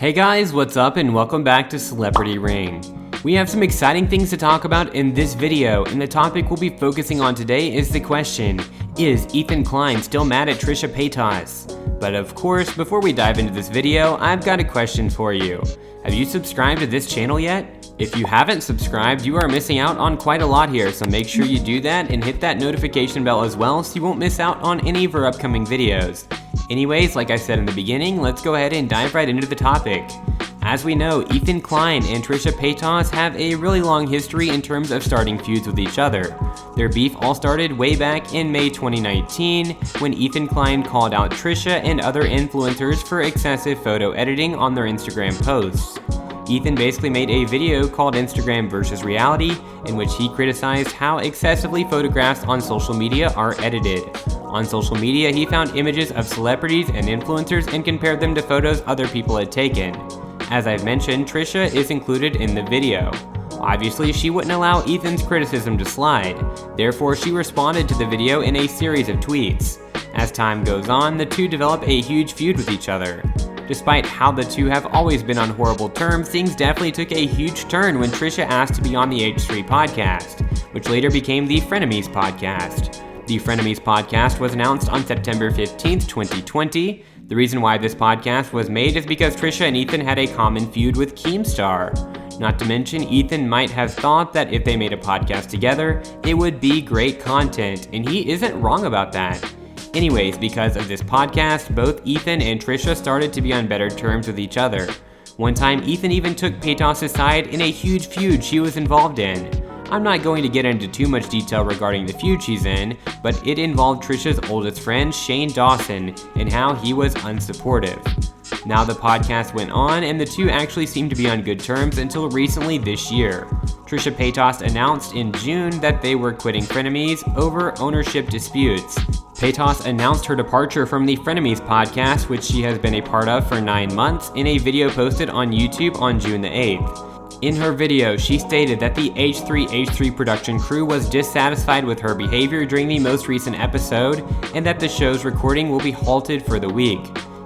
Hey guys, what's up and welcome back to Celebrity Ring. We have some exciting things to talk about in this video, and the topic we'll be focusing on today is the question, is Ethan Klein still mad at Trisha Paytas? But of course, before we dive into this video, I've got a question for you. Have you subscribed to this channel yet? If you haven't subscribed, you are missing out on quite a lot here, so make sure you do that and hit that notification bell as well so you won't miss out on any of our upcoming videos. Anyways, like I said in the beginning, let's go ahead and dive right into the topic. As we know, Ethan Klein and Trisha Paytas have a really long history in terms of starting feuds with each other. Their beef all started way back in May 2019 when Ethan Klein called out Trisha and other influencers for excessive photo editing on their Instagram posts. Ethan basically made a video called Instagram versus Reality, in which he criticized how excessively photographs on social media are edited. On social media, he found images of celebrities and influencers and compared them to photos other people had taken. As I've mentioned, Trisha is included in the video. Obviously, she wouldn't allow Ethan's criticism to slide. Therefore, she responded to the video in a series of tweets. As time goes on, the two develop a huge feud with each other. Despite how the two have always been on horrible terms, things definitely took a huge turn when Trisha asked to be on the H3 podcast, which later became the Frenemies podcast. The Frenemies podcast was announced on September 15th, 2020. The reason why this podcast was made is because Trisha and Ethan had a common feud with Keemstar. Not to mention, Ethan might have thought that if they made a podcast together, it would be great content, and he isn't wrong about that. Anyways, because of this podcast, both Ethan and Trisha started to be on better terms with each other. One time, Ethan even took Paytas' side in a huge feud she was involved in. I'm not going to get into too much detail regarding the feud she's in, but it involved Trisha's oldest friend, Shane Dawson, and how he was unsupportive. Now the podcast went on, and the two actually seemed to be on good terms until recently this year. Trisha Paytas announced in June that they were quitting Frenemies over ownership disputes. Paytas announced her departure from the Frenemies podcast, which she has been a part of for 9 months, in a video posted on YouTube on June the 8th. In her video, she stated that the H3 production crew was dissatisfied with her behavior during the most recent episode, and that the show's recording will be halted for the week.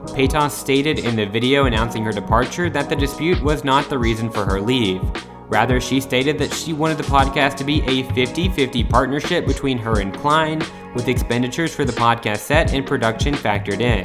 Paytas stated in the video announcing her departure that the dispute was not the reason for her leave. Rather, she stated that she wanted the podcast to be a 50-50 partnership between her and Klein, with expenditures for the podcast set and production factored in.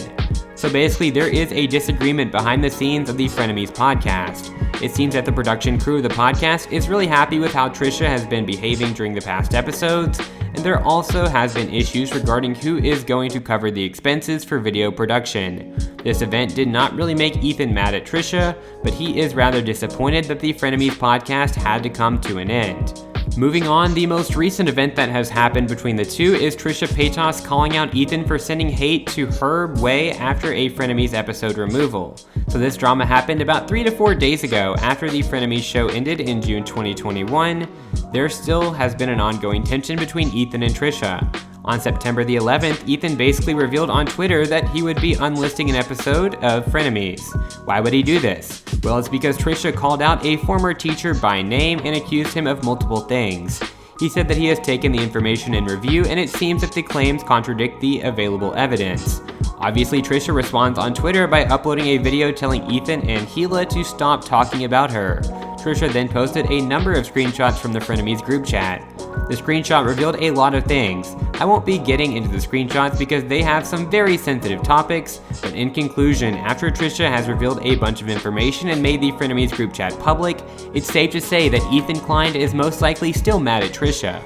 So basically, there is a disagreement behind the scenes of the Frenemies podcast. It seems that the production crew of the podcast is really happy with how Trisha has been behaving during the past episodes, and there also has been issues regarding who is going to cover the expenses for video production. This event did not really make Ethan mad at Trisha, but he is rather disappointed that the Frenemies podcast had to come to an end. Moving on, the most recent event that has happened between the two is Trisha Paytas calling out Ethan for sending hate to her way after a Frenemies episode removal. So this drama happened about 3 to 4 days ago after the Frenemies show ended in June 2021. There still has been an ongoing tension between Ethan and Trisha. On September the 11th, Ethan basically revealed on Twitter that he would be unlisting an episode of Frenemies. Why would he do this? Well, it's because Trisha called out a former teacher by name and accused him of multiple things. He said that he has taken the information in review, and it seems that the claims contradict the available evidence. Obviously, Trisha responds on Twitter by uploading a video telling Ethan and Gila to stop talking about her. Trisha then posted a number of screenshots from the Frenemies group chat. The screenshot revealed a lot of things. I won't be getting into the screenshots because they have some very sensitive topics, but in conclusion, after Trisha has revealed a bunch of information and made the Frenemies group chat public, it's safe to say that Ethan Klein is most likely still mad at Trisha.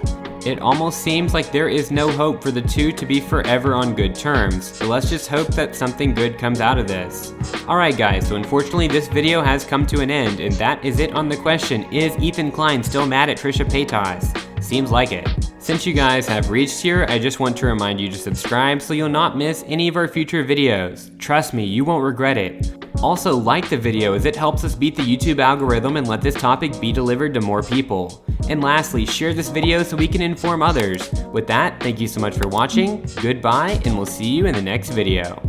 It almost seems like there is no hope for the two to be forever on good terms, so let's just hope that something good comes out of this. Alright guys, so unfortunately this video has come to an end, and that is it on the question, is Ethan Klein still mad at Trisha Paytas? Seems like it. Since you guys have reached here, I just want to remind you to subscribe so you'll not miss any of our future videos. Trust me, you won't regret it. Also, like the video as it helps us beat the YouTube algorithm and let this topic be delivered to more people. And lastly, share this video so we can inform others. With that, thank you so much for watching, goodbye, and we'll see you in the next video.